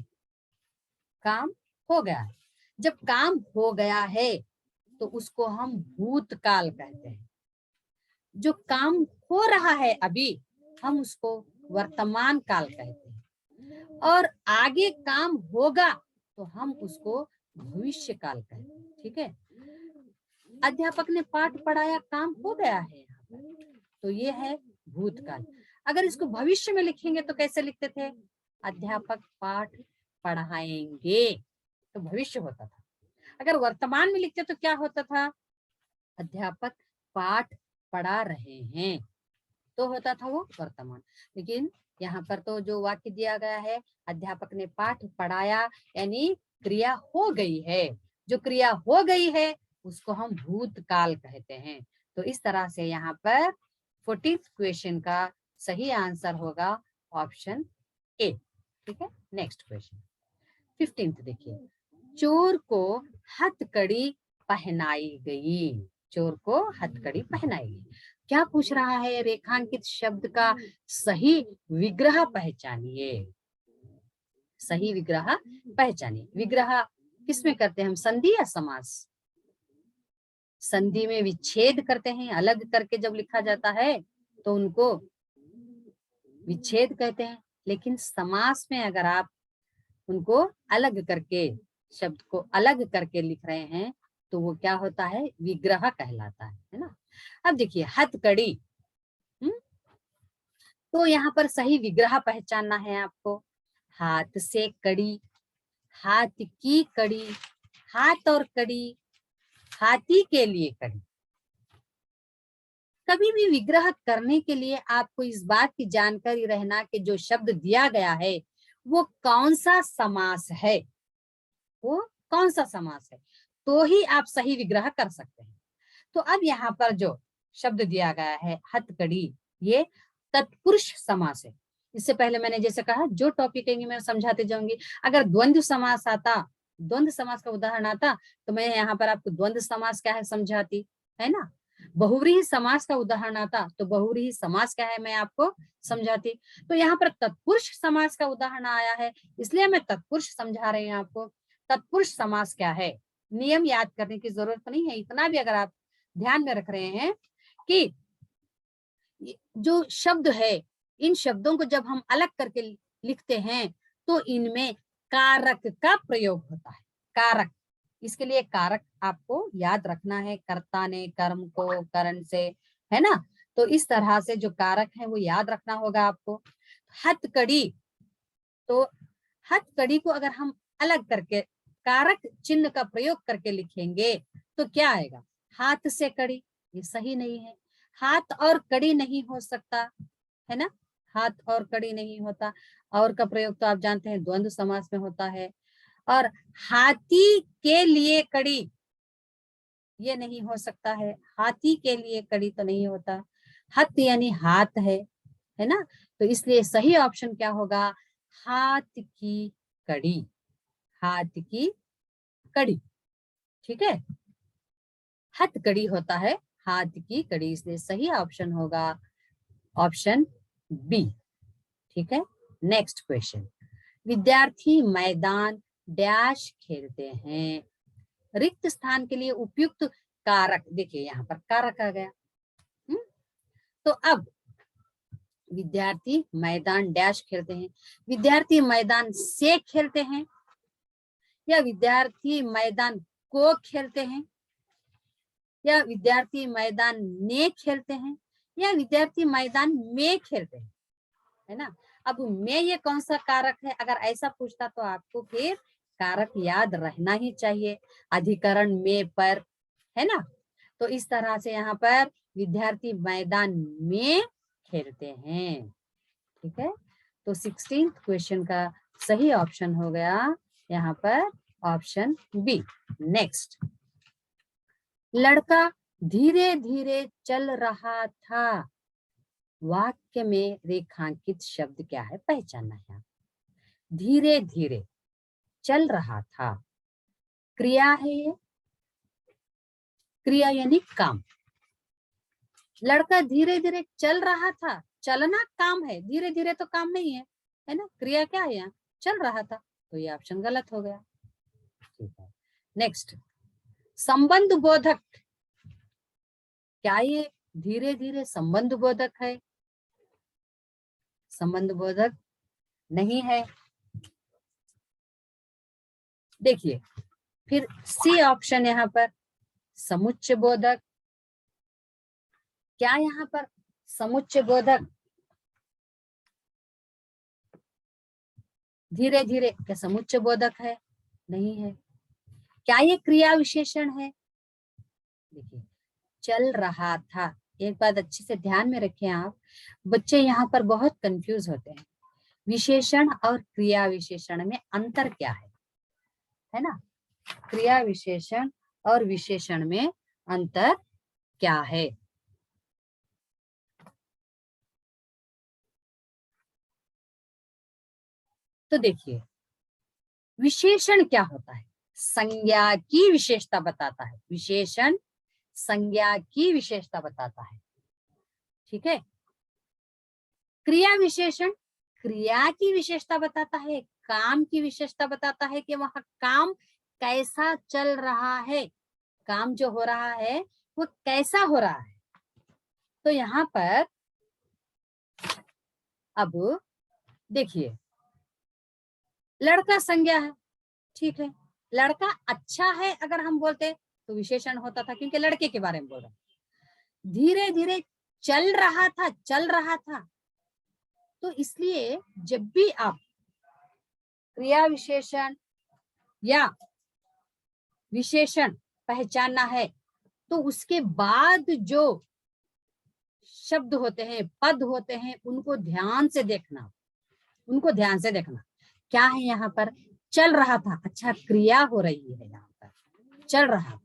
A: काम हो गया है। जब काम हो गया है तो उसको हम भूतकाल कहते हैं। जो काम हो रहा है अभी, हम उसको वर्तमान काल कहते हैं, और आगे काम होगा तो हम उसको भविष्य काल कहते हैं। ठीक है। अध्यापक ने पाठ पढ़ाया, काम हो गया है यहाँ पर, तो ये है भूतकाल। अगर इसको भविष्य में लिखेंगे तो कैसे लिखते थे? अध्यापक पाठ पढ़ाएंगे, तो भविष्य होता था। अगर वर्तमान में लिखते तो क्या होता था? अध्यापक पाठ पढ़ा रहे हैं, तो होता था वो वर्तमान। लेकिन यहाँ पर तो जो वाक्य दिया गया है, अध्यापक ने पाठ पढ़ाया यानी क्रिया हो गई है, जो क्रिया हो गई है उसको हम भूतकाल कहते हैं। तो इस तरह से यहाँ पर 14th क्वेश्चन का सही आंसर होगा ऑप्शन ए। ठीक है। नेक्स्ट क्वेश्चन 15th देखिए। चोर को हथकड़ी पहनाई गई, चोर को हथकड़ी पहनाई गई। क्या पूछ रहा है? रेखांकित शब्द का सही विग्रह पहचानिए। सही विग्रह पहचानिए। विग्रह किसमें करते हैं हम? संधि या समास? संधि में विच्छेद करते हैं, अलग करके जब लिखा जाता है तो उनको विच्छेद कहते हैं। लेकिन समास में अगर आप उनको अलग करके, शब्द को अलग करके लिख रहे हैं तो वो क्या होता है? विग्रह कहलाता है ना। अब देखिए हथकड़ी, तो यहाँ पर सही विग्रह पहचानना है आपको। हाथ से कड़ी, हाथ की कड़ी, हाथ और कड़ी, हाथी के लिए कड़ी। कभी भी विग्रह करने के लिए आपको इस बात की जानकारी रहना कि जो शब्द दिया गया है वो कौन सा समास है, वो कौन सा समास है, तो ही आप सही विग्रह कर सकते हैं। तो अब यहाँ पर जो शब्द दिया गया है हथकड़ी, ये तत्पुरुष समास है। इससे पहले मैंने जैसे कहा जो टॉपिक कहेंगे मैं समझाते जाऊंगी। अगर द्वंद्व समास आता, द्वंद्व समास का उदाहरण आता तो मैं यहाँ पर आपको द्वंद्व समास क्या है समझाती, है ना। बहुव्रीहि समास का उदाहरण आता तो बहुव्रीहि समास क्या है मैं आपको समझाती। तो यहाँ पर तत्पुरुष समास का उदाहरण आया है इसलिए मैं तत्पुरुष समझा रही हूँ आपको। तत्पुरुष समास क्या है, नियम याद करने की जरूरत नहीं है। इतना भी अगर आप ध्यान में रख रहे हैं कि जो शब्द है, इन शब्दों को जब हम अलग करके लिखते हैं तो इनमें कारक का प्रयोग होता है। कारक, इसके लिए कारक आपको याद रखना है। कर्ता ने कर्म को करण से, है ना, तो इस तरह से जो कारक है वो याद रखना होगा आपको। हथकड़ी, तो हथकड़ी को अगर हम अलग करके कारक चिन्ह का प्रयोग करके लिखेंगे तो क्या आएगा? हाथ से कड़ी, ये सही नहीं है। हाथ और कड़ी नहीं हो सकता, है ना, हाथ और कड़ी नहीं होता। और का प्रयोग तो आप जानते हैं द्वंद्व समास में होता है। और हाथी के लिए कड़ी, ये नहीं हो सकता है। हाथी के लिए कड़ी तो नहीं होता। हथ यानी हाथ है ना, तो इसलिए सही ऑप्शन क्या होगा? हाथ की कड़ी, हाथ की कड़ी। ठीक है, हथकड़ी होता है हाथ की कड़ी, इसलिए सही ऑप्शन होगा ऑप्शन बी। ठीक है, नेक्स्ट क्वेश्चन। विद्यार्थी मैदान डैश खेलते हैं। रिक्त स्थान के लिए उपयुक्त कारक, देखिए यहाँ पर कारक आ गया। तो अब विद्यार्थी मैदान डैश खेलते हैं, विद्यार्थी मैदान से खेलते हैं या विद्यार्थी मैदान को खेलते हैं या विद्यार्थी मैदान ने खेलते हैं या विद्यार्थी मैदान में खेलते हैं, है ना। अब में ये कौन सा कारक है? अगर ऐसा पूछता तो आपको फिर कारक याद रहना ही चाहिए, अधिकरण में पर, है ना। तो इस तरह से यहाँ पर विद्यार्थी मैदान में खेलते हैं। ठीक है, तो 16th क्वेश्चन का सही ऑप्शन हो गया यहाँ पर ऑप्शन बी। नेक्स्ट, लड़का धीरे धीरे चल रहा था। वाक्य में रेखांकित शब्द क्या है पहचानना है। धीरे धीरे चल रहा था, क्रिया है ये, क्रिया यानी काम। लड़का धीरे धीरे चल रहा था, चलना काम है, धीरे धीरे तो काम नहीं है ना। क्रिया क्या है यहाँ? चल रहा था, तो ये ऑप्शन गलत हो गया। ठीक है, नेक्स्ट, संबंध बोधक, क्या ये धीरे धीरे संबंध बोधक है? संबंध बोधक नहीं है। देखिए फिर सी ऑप्शन यहाँ पर समुच्चय बोधक, क्या यहाँ पर समुच्चय बोधक धीरे धीरे क्या समुच्चय बोधक है? नहीं है। क्या ये क्रिया विशेषण है? देखिए चल रहा था, एक बात अच्छे से ध्यान में रखें आप, बच्चे यहाँ पर बहुत कंफ्यूज होते हैं। विशेषण और क्रिया विशेषण में अंतर क्या है ना। क्रिया विशेषण और विशेषण में अंतर क्या है? तो देखिए विशेषण क्या होता है? संज्ञा की विशेषता बताता है। विशेषण संज्ञा की विशेषता बताता है। ठीक है। क्रिया विशेषण क्रिया की विशेषता बताता है, काम की विशेषता बताता है कि वहां काम कैसा चल रहा है, काम जो हो रहा है वो कैसा हो रहा है। तो यहाँ पर अब देखिए, लड़का संज्ञा है, ठीक है। लड़का अच्छा है अगर हम बोलते तो विशेषण होता था, क्योंकि लड़के के बारे में बोल रहे हैं। धीरे धीरे चल रहा था, चल रहा था, तो इसलिए जब भी आप क्रिया विशेषण या विशेषण पहचानना है तो उसके बाद जो शब्द होते हैं, पद होते हैं, उनको ध्यान से देखना, उनको ध्यान से देखना। क्या है यहाँ पर? चल रहा था, अच्छा क्रिया हो रही है यहाँ पर, चल रहा था,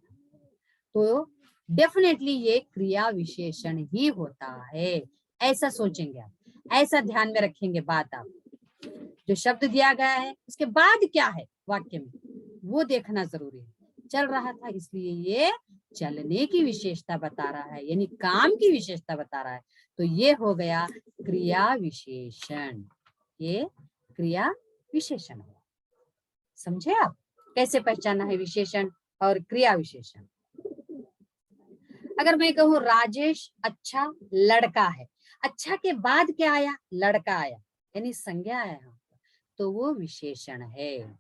A: तो डेफिनेटली ये क्रिया विशेषण ही होता है। ऐसा सोचेंगे आप, ऐसा ध्यान में रखेंगे बात। आप जो शब्द दिया गया है उसके बाद क्या है वाक्य में, वो देखना जरूरी है। चल रहा था, इसलिए ये चलने की विशेषता बता रहा है, यानी काम की विशेषता बता रहा है। तो ये हो गया क्रिया विशेषण, ये क्रिया विशेषण हुआ। समझे आप कैसे पहचानना है विशेषण और क्रिया विशेषण? अगर मैं कहूँ राजेश अच्छा लड़का है, अच्छा के बाद क्या आया? लड़का आया, यानी संज्ञा आया, तो वो विशेषण है।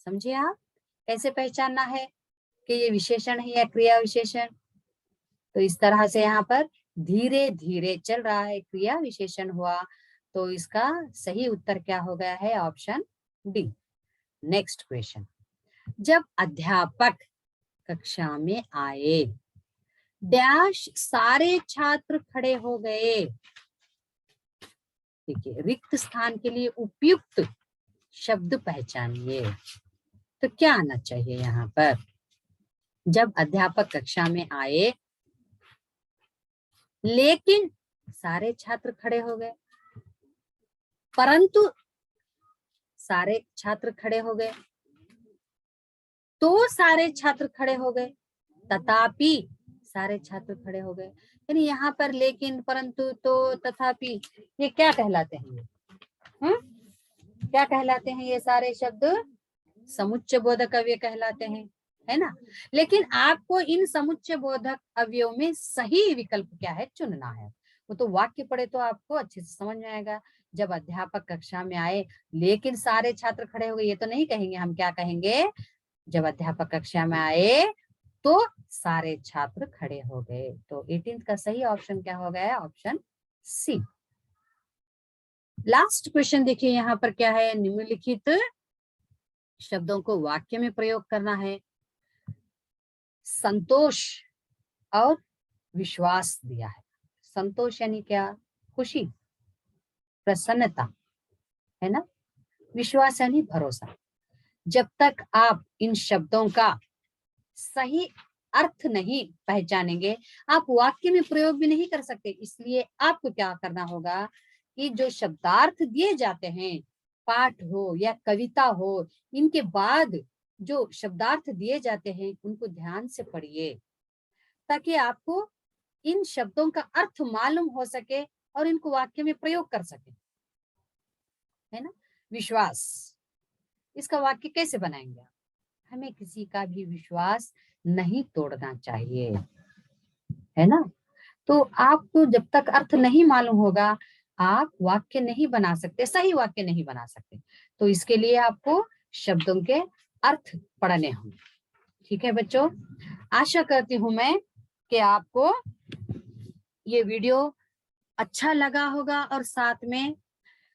A: समझे आप कैसे पहचानना है कि ये विशेषण है या क्रिया विशेषण? तो इस तरह से यहाँ पर धीरे धीरे चल रहा है, क्रिया विशेषण हुआ। तो इसका सही उत्तर क्या हो गया है? Option D. नेक्स्ट क्वेश्चन, जब अध्यापक कक्षा में आए, डैश सारे छात्र खड़े हो गए। देखिए, रिक्त स्थान के लिए उपयुक्त शब्द पहचानिए। तो क्या आना चाहिए यहाँ पर? जब अध्यापक कक्षा में आए लेकिन सारे छात्र खड़े हो गए, परंतु सारे छात्र खड़े हो गए, तो सारे छात्र खड़े हो गए, तथापि सारे छात्र खड़े हो गए। यानी यहाँ पर लेकिन, परंतु, तो, तथापि, ये क्या कहलाते हैं? ये क्या कहलाते हैं? ये सारे शब्द समुच्चय बोधक अव्यय कहलाते हैं, है ना। लेकिन आपको इन समुच्चय बोधक अवयवों में सही विकल्प क्या है चुनना है। वो तो वाक्य पढ़े तो आपको अच्छे से समझ में आएगा। जब अध्यापक कक्षा में आए लेकिन सारे छात्र खड़े हो गए, ये तो नहीं कहेंगे हम। क्या कहेंगे? जब अध्यापक कक्षा में आए तो सारे छात्र खड़े हो गए। तो 18th का सही ऑप्शन क्या हो गया? Option C. लास्ट क्वेश्चन देखिए, यहाँ पर क्या है? निम्नलिखित शब्दों को वाक्य में प्रयोग करना है। संतोष और विश्वास दिया है। संतोष यानी क्या? खुशी, प्रसन्नता, है ना। विश्वास यानी भरोसा। जब तक आप इन शब्दों का सही अर्थ नहीं पहचानेंगे, आप वाक्य में प्रयोग भी नहीं कर सकते। इसलिए आपको क्या करना होगा कि जो शब्दार्थ दिए जाते हैं, पाठ हो या कविता हो, इनके बाद जो शब्दार्थ दिए जाते हैं उनको ध्यान से पढ़िए, ताकि आपको इन शब्दों का अर्थ मालूम हो सके और इनको वाक्य में प्रयोग कर सके, है ना। विश्वास, इसका वाक्य कैसे बनाएंगे आप? हमें किसी का भी विश्वास नहीं तोड़ना चाहिए, है ना। तो आपको जब तक अर्थ नहीं मालूम होगा, आप वाक्य नहीं बना सकते, सही वाक्य नहीं बना सकते। तो इसके लिए आपको शब्दों के अर्थ पढ़ने होंगे। ठीक है बच्चों, आशा करती हूं मैं कि आपको ये वीडियो अच्छा लगा होगा, और साथ में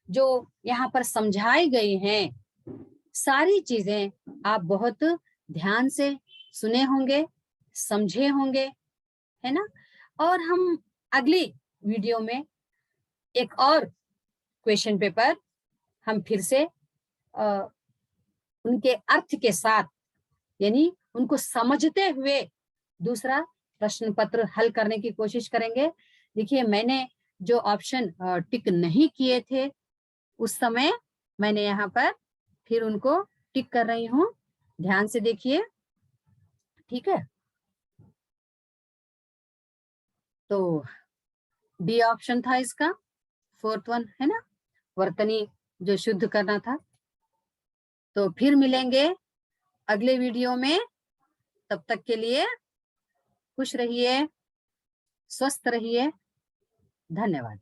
A: जो यहाँ पर समझाई गई हैं सारी चीजें आप बहुत ध्यान से सुने होंगे, समझे होंगे, है ना। और हम अगली वीडियो में एक और क्वेश्चन पेपर हम फिर से उनके अर्थ के साथ, यानी उनको समझते हुए दूसरा प्रश्न पत्र हल करने की कोशिश करेंगे। देखिए, मैंने जो ऑप्शन टिक नहीं किए थे उस समय मैंने यहाँ पर फिर उनको टिक कर रही हूँ, ध्यान से देखिए। ठीक है, तो डी ऑप्शन था इसका, फोर्थ वन है ना, वर्तनी जो शुद्ध करना था। तो फिर मिलेंगे अगले वीडियो में, तब तक के लिए खुश रहिए, स्वस्थ रहिए, धन्यवाद।